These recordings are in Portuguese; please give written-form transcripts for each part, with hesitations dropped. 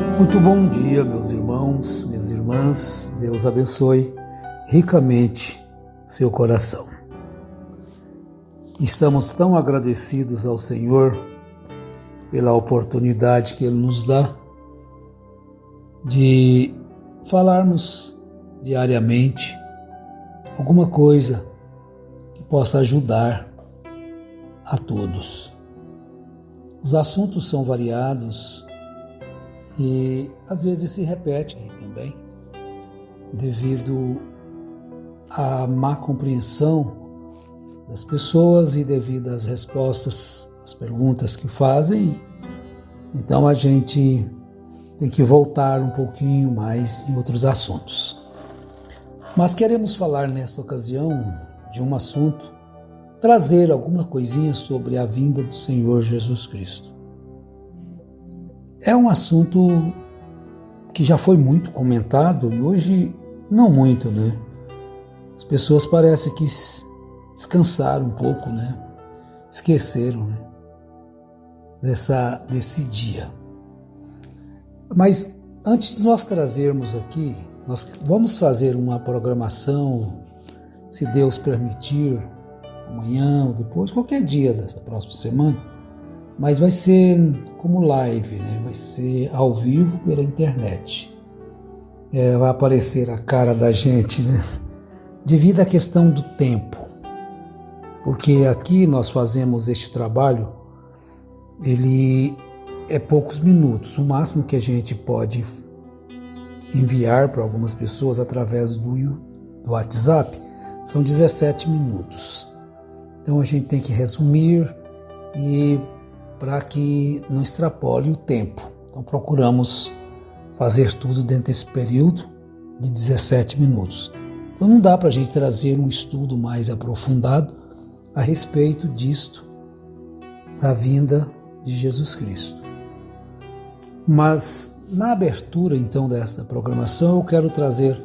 Muito bom dia, meus irmãos, minhas irmãs. Deus abençoe ricamente seu coração. Estamos tão agradecidos ao Senhor pela oportunidade que Ele nos dá de falarmos diariamente alguma coisa que possa ajudar a todos. Os assuntos são variados e às vezes se repetem também, devido à má compreensão das pessoas e devido às respostas, às perguntas que fazem. Então a gente tem que voltar um pouquinho mais em outros assuntos. Mas queremos falar nesta ocasião de um assunto, trazer alguma coisinha sobre a vinda do Senhor Jesus Cristo. É um assunto que já foi muito comentado e hoje não muito, né? As pessoas parecem que descansaram um pouco, né? Esqueceram, né? Desse dia. Mas antes de nós trazermos aqui, nós vamos fazer uma programação, se Deus permitir, amanhã ou depois, qualquer dia dessa próxima semana, mas vai ser como live, né? Vai ser ao vivo pela internet. Vai aparecer a cara da gente, né? Devido à questão do tempo, porque aqui nós fazemos este trabalho, ele é poucos minutos, o máximo que a gente pode enviar para algumas pessoas através do WhatsApp são 17 minutos. Então a gente tem que resumir e para que não extrapole o tempo. Então procuramos fazer tudo dentro desse período de 17 minutos. Então não dá para a gente trazer um estudo mais aprofundado a respeito disto, da vinda de Jesus Cristo. Mas na abertura então desta programação eu quero trazer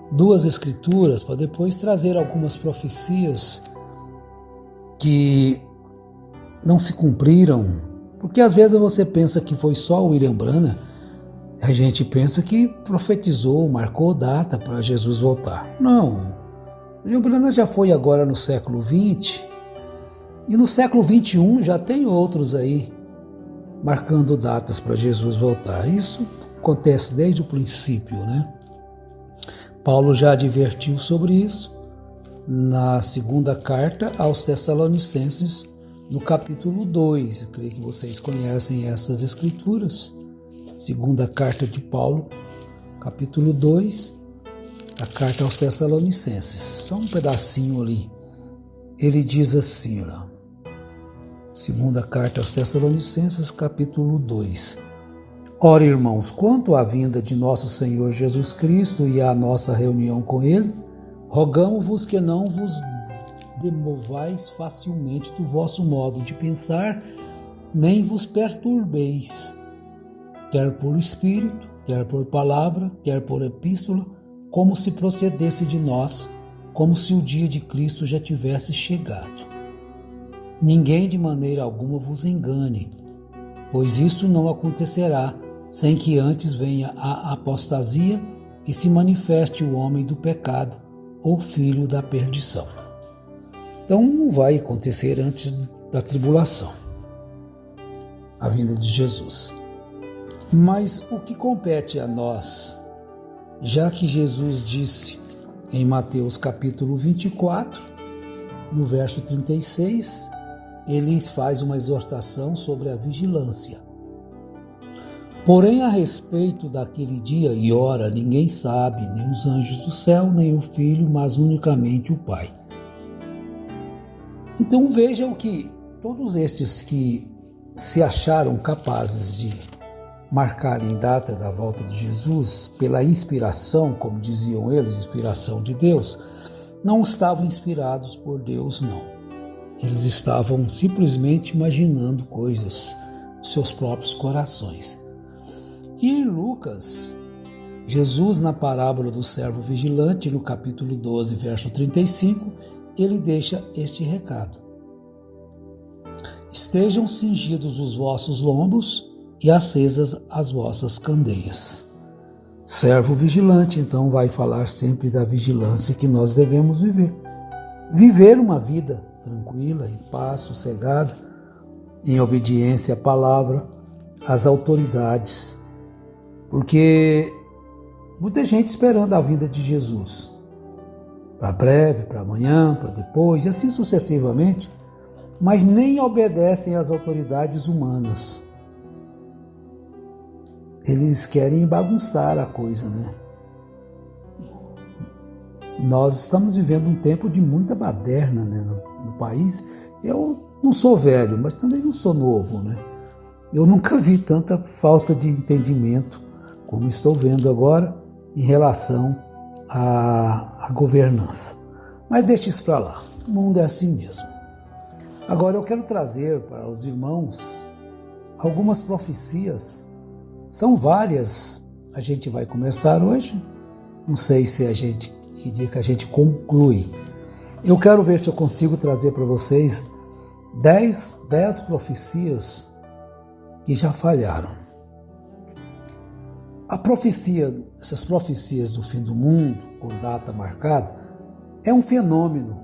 duas escrituras para depois trazer algumas profecias que não se cumpriram, porque às vezes você pensa que foi só o William Branham, a gente pensa que profetizou, marcou data para Jesus voltar. Não, o William Branham já foi agora no século XX e no século XXI já tem outros aí marcando datas para Jesus voltar. Isso acontece desde o princípio, né? Paulo já advertiu sobre isso na segunda carta aos Tessalonicenses, no capítulo 2, eu creio que vocês conhecem essas escrituras, segunda carta de Paulo, capítulo 2, a carta aos Tessalonicenses, só um pedacinho ali. Ele diz assim, ó, segunda carta aos Tessalonicenses, capítulo 2. Ora, irmãos, quanto à vinda de nosso Senhor Jesus Cristo e à nossa reunião com Ele, rogamo-vos que não vos demovais facilmente do vosso modo de pensar, nem vos perturbeis, quer por espírito, quer por palavra, quer por epístola, como se procedesse de nós, como se o dia de Cristo já tivesse chegado. Ninguém de maneira alguma vos engane, pois isto não acontecerá sem que antes venha a apostasia e se manifeste o homem do pecado, ou filho da perdição. Então não vai acontecer antes da tribulação, a vinda de Jesus. Mas o que compete a nós, já que Jesus disse em Mateus capítulo 24, no verso 36, ele faz uma exortação sobre a vigilância. Porém, a respeito daquele dia e hora, ninguém sabe, nem os anjos do céu, nem o Filho, mas unicamente o Pai. Então vejam que todos estes que se acharam capazes de marcarem data da volta de Jesus pela inspiração, como diziam eles, inspiração de Deus, não estavam inspirados por Deus, não. Eles estavam simplesmente imaginando coisas dos seus próprios corações. E em Lucas, Jesus, na parábola do servo vigilante, no capítulo 12, verso 35, ele deixa este recado. Estejam cingidos os vossos lombos e acesas as vossas candeias. Servo vigilante, então, vai falar sempre da vigilância que nós devemos viver. Viver uma vida tranquila, em paz, sossegada, em obediência à palavra, às autoridades. Porque muita gente esperando a vinda de Jesus. Para breve, para amanhã, para depois, e assim sucessivamente, mas nem obedecem às autoridades humanas. Eles querem bagunçar a coisa, né? Nós estamos vivendo um tempo de muita baderna, né, no país. Eu não sou velho, mas também não sou novo, né? Eu nunca vi tanta falta de entendimento como estou vendo agora em relação à governança. Mas deixa isso para lá, o mundo é assim mesmo. Agora eu quero trazer para os irmãos algumas profecias. São várias, a gente vai começar hoje. Não sei se que dia que a gente conclui. Eu quero ver se eu consigo trazer para vocês 10 profecias que já falharam. Essas profecias do fim do mundo, com data marcada, é um fenômeno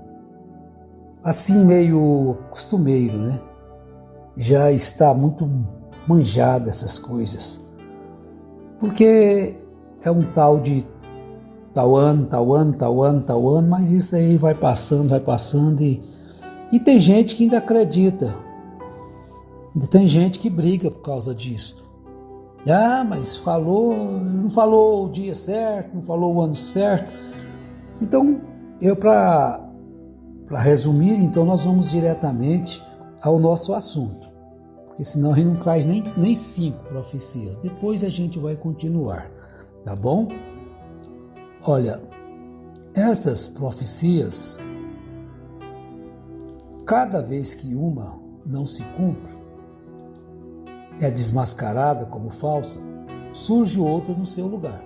assim meio costumeiro, né? Já está muito manjada essas coisas. Porque é um tal de tal ano, mas isso aí vai passando e tem gente que ainda acredita. Ainda tem gente que briga por causa disso. Mas não falou o dia certo, não falou o ano certo. Então, para resumir, então nós vamos diretamente ao nosso assunto. Porque senão a gente não traz nem 5 profecias. Depois a gente vai continuar, tá bom? Olha, essas profecias, cada vez que uma não se cumpre, é desmascarada como falsa, surge outra no seu lugar.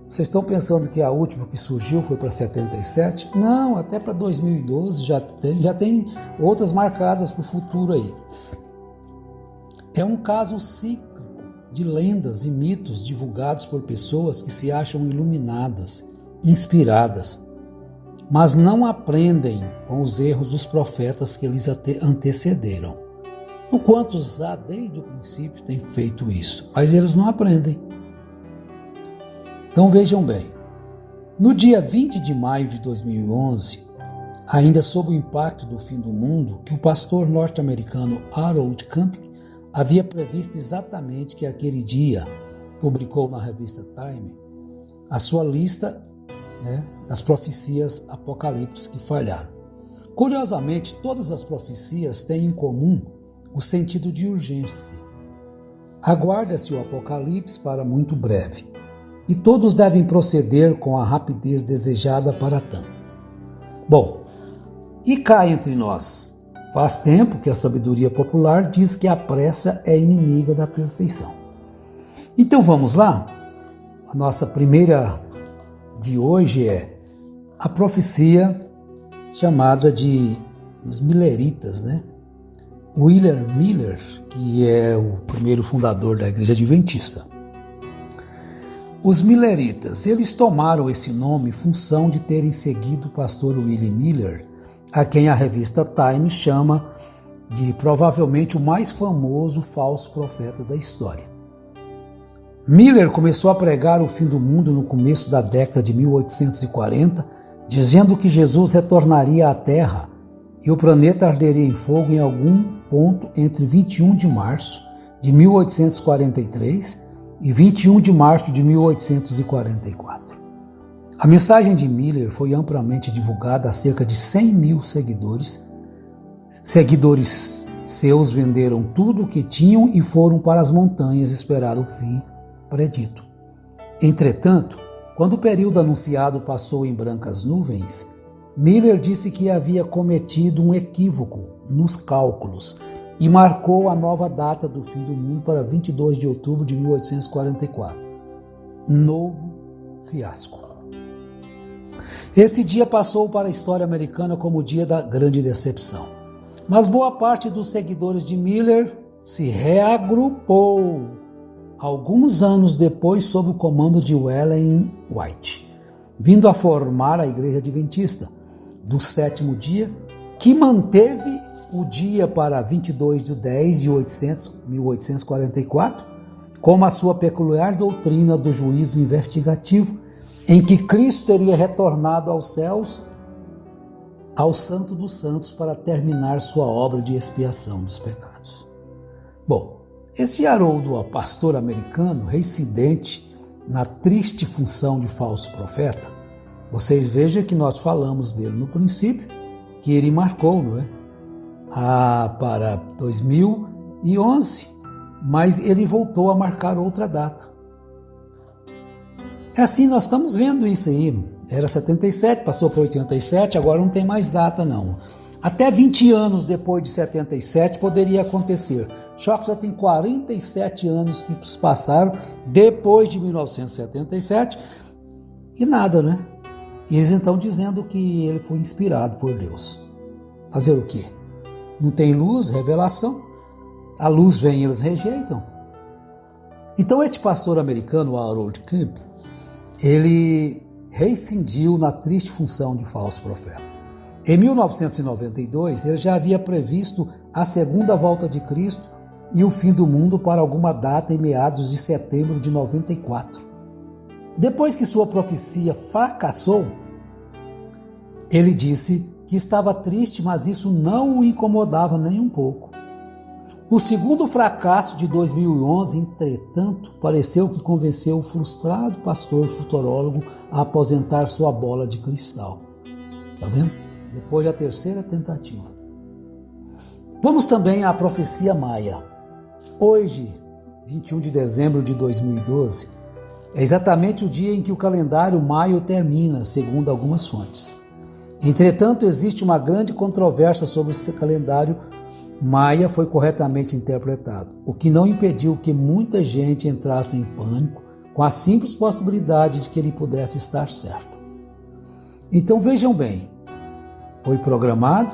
Vocês estão pensando que a última que surgiu foi para 77? Não, até para 2012 já tem outras marcadas para o futuro aí. É um caso cíclico de lendas e mitos divulgados por pessoas que se acham iluminadas, inspiradas, mas não aprendem com os erros dos profetas que lhes antecederam. Então, quantos já desde o princípio têm feito isso, mas eles não aprendem. Então vejam bem, no dia 20 de maio de 2011, ainda sob o impacto do fim do mundo, que o pastor norte-americano Harold Camping havia previsto exatamente que aquele dia publicou na revista Time a sua lista, das profecias apocalípticas que falharam. Curiosamente, todas as profecias têm em comum o sentido de urgência. Aguarda-se o apocalipse para muito breve, e todos devem proceder com a rapidez desejada para tanto. Bom, e cá entre nós, faz tempo que a sabedoria popular diz que a pressa é inimiga da perfeição. Então vamos lá? A nossa primeira de hoje é a profecia chamada de os Milleritas, né? William Miller, que é o primeiro fundador da Igreja Adventista. Os Milleritas, eles tomaram esse nome em função de terem seguido o pastor William Miller, a quem a revista Time chama de provavelmente o mais famoso falso profeta da história. Miller começou a pregar o fim do mundo no começo da década de 1840, dizendo que Jesus retornaria à Terra e o planeta arderia em fogo em algum ponto entre 21 de março de 1843 e 21 de março de 1844. A mensagem de Miller foi amplamente divulgada a cerca de 100 mil seguidores. Seguidores seus venderam tudo o que tinham e foram para as montanhas esperar o fim predito. Entretanto, quando o período anunciado passou em brancas nuvens, Miller disse que havia cometido um equívoco nos cálculos e marcou a nova data do fim do mundo para 22 de outubro de 1844. Novo fiasco. Esse dia passou para a história americana como o dia da grande decepção. Mas boa parte dos seguidores de Miller se reagrupou alguns anos depois sob o comando de Ellen White, vindo a formar a Igreja Adventista do Sétimo Dia, que manteve o dia para 22 de 10 de 1844, como a sua peculiar doutrina do juízo investigativo, em que Cristo teria retornado aos céus, ao Santo dos Santos, para terminar sua obra de expiação dos pecados. Bom, esse Haroldo, pastor americano, reincidente na triste função de falso profeta, vocês vejam que nós falamos dele no princípio, que ele marcou, não é? Para 2011, mas ele voltou a marcar outra data. É assim, nós estamos vendo isso aí. Era 77, passou para 87, agora não tem mais data não. Até 20 anos depois de 77 poderia acontecer. Só que já tem 47 anos que passaram depois de 1977 e nada, né? E eles então dizendo que ele foi inspirado por Deus. Fazer o quê? Não tem luz, revelação. A luz vem e eles rejeitam. Então este pastor americano, Harold Kemp, ele rescindiu na triste função de falso profeta. Em 1992, ele já havia previsto a segunda volta de Cristo e o fim do mundo para alguma data em meados de setembro de 94. Depois que sua profecia fracassou, ele disse que estava triste, mas isso não o incomodava nem um pouco. O segundo fracasso de 2011, entretanto, pareceu que convenceu o frustrado pastor futurólogo a aposentar sua bola de cristal. Está vendo? Depois da terceira tentativa. Vamos também à profecia maia. Hoje, 21 de dezembro de 2012, é exatamente o dia em que o calendário maio termina, segundo algumas fontes. Entretanto, existe uma grande controvérsia sobre se o calendário maia foi corretamente interpretado, o que não impediu que muita gente entrasse em pânico com a simples possibilidade de que ele pudesse estar certo. Então vejam bem, foi programado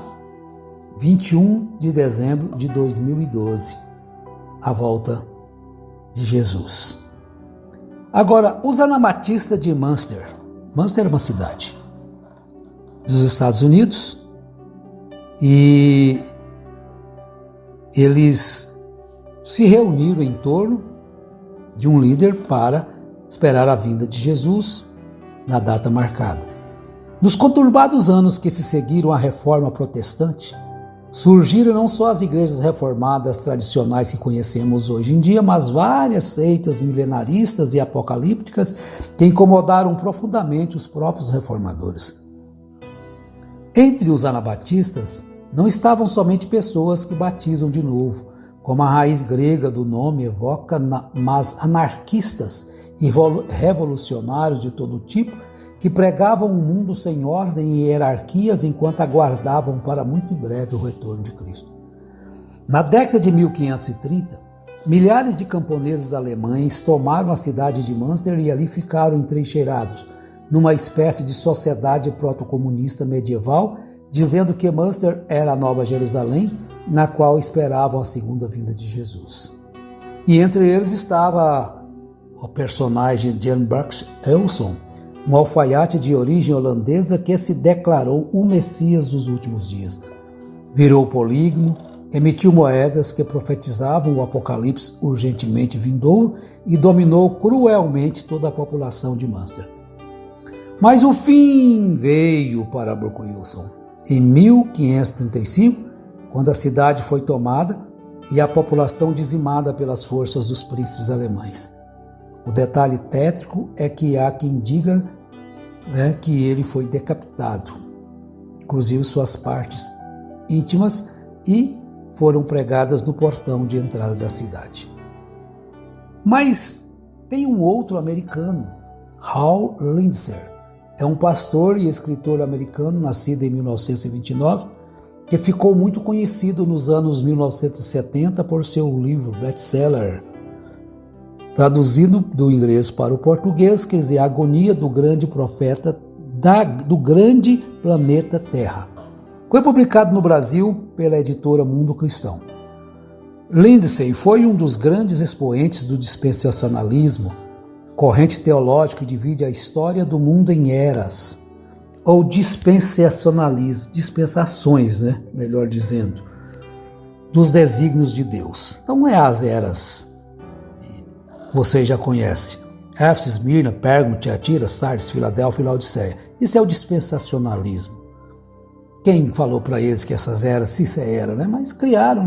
21 de dezembro de 2012, a volta de Jesus. Agora, os anabatistas de Munster é uma cidade dos Estados Unidos, e eles se reuniram em torno de um líder para esperar a vinda de Jesus na data marcada. Nos conturbados anos que se seguiram à reforma protestante, surgiram não só as igrejas reformadas tradicionais que conhecemos hoje em dia, mas várias seitas milenaristas e apocalípticas que incomodaram profundamente os próprios reformadores. Entre os anabatistas não estavam somente pessoas que batizam de novo, como a raiz grega do nome evoca, mas anarquistas e revolucionários de todo tipo que pregavam um mundo sem ordem e hierarquias enquanto aguardavam para muito breve o retorno de Cristo. Na década de 1530, milhares de camponeses alemães tomaram a cidade de Munster e ali ficaram entrincheirados, numa espécie de sociedade protocomunista medieval, dizendo que Munster era a Nova Jerusalém, na qual esperavam a segunda vinda de Jesus. E entre eles estava o personagem Jan Bux Elson, um alfaiate de origem holandesa que se declarou o Messias dos últimos dias. Virou polígamo, emitiu moedas que profetizavam o apocalipse urgentemente vindouro e dominou cruelmente toda a população de Munster. Mas o fim veio para Bux Wilson em 1535, quando a cidade foi tomada e a população dizimada pelas forças dos príncipes alemães. O detalhe tétrico é que há quem diga que ele foi decapitado, inclusive suas partes íntimas, e foram pregadas no portão de entrada da cidade. Mas tem um outro americano, Hal Lindsey. É um pastor e escritor americano nascido em 1929, que ficou muito conhecido nos anos 1970 por seu livro best-seller, traduzido do inglês para o português, quer dizer, a agonia do grande profeta do grande planeta Terra. Foi publicado no Brasil pela editora Mundo Cristão. Lindsay foi um dos grandes expoentes do dispensacionalismo, corrente teológica que divide a história do mundo em eras, ou dispensacionalismo, dispensações, melhor dizendo, dos desígnios de Deus. Não é as eras que vocês já conhecem. Éfeso, Esmirna, Pérgamo, Tiatira, Sardes, Filadélfia e Laodiceia. Isso é o dispensacionalismo. Quem falou para eles que essas eras, se isso é era, Mas criaram,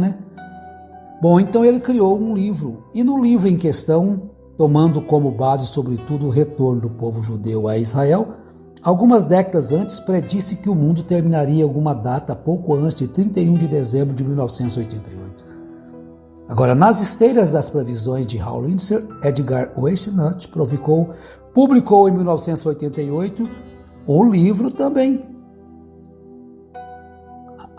Bom, então ele criou um livro. E no livro em questão, tomando como base, sobretudo, o retorno do povo judeu a Israel, algumas décadas antes predisse que o mundo terminaria alguma data pouco antes de 31 de dezembro de 1988. Agora, nas esteiras das previsões de Hal Lindsey, Edgar Weisnot publicou em 1988 o livro também,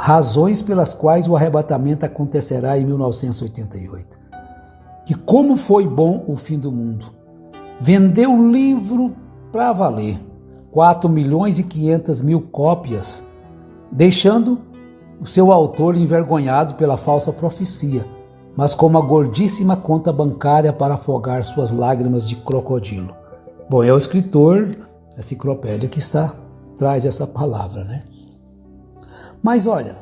Razões pelas quais o arrebatamento acontecerá em 1988. Que como foi bom o fim do mundo. Vendeu o livro para valer. 4.500.000 cópias, deixando o seu autor envergonhado pela falsa profecia, mas com uma gordíssima conta bancária para afogar suas lágrimas de crocodilo. Bom, é o escritor, a enciclopédia que traz essa palavra, Mas olha,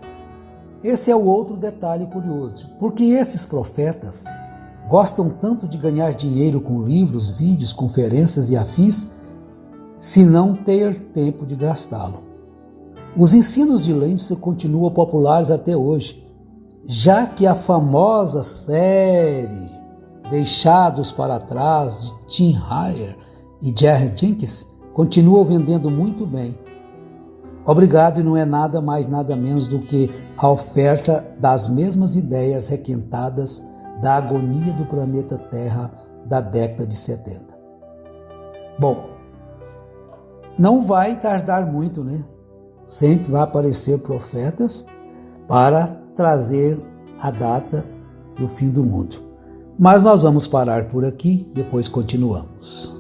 esse é o outro detalhe curioso, porque esses profetas gostam tanto de ganhar dinheiro com livros, vídeos, conferências e afins, se não ter tempo de gastá-lo. Os ensinos de Lindsey continuam populares até hoje, já que a famosa série Deixados para Trás de Tim Hyer e Jerry Jenkins continua vendendo muito bem. Obrigado e não é nada mais nada menos do que a oferta das mesmas ideias requentadas da agonia do planeta Terra da década de 70. Bom, não vai tardar muito, Sempre vai aparecer profetas para trazer a data do fim do mundo. Mas nós vamos parar por aqui, depois continuamos.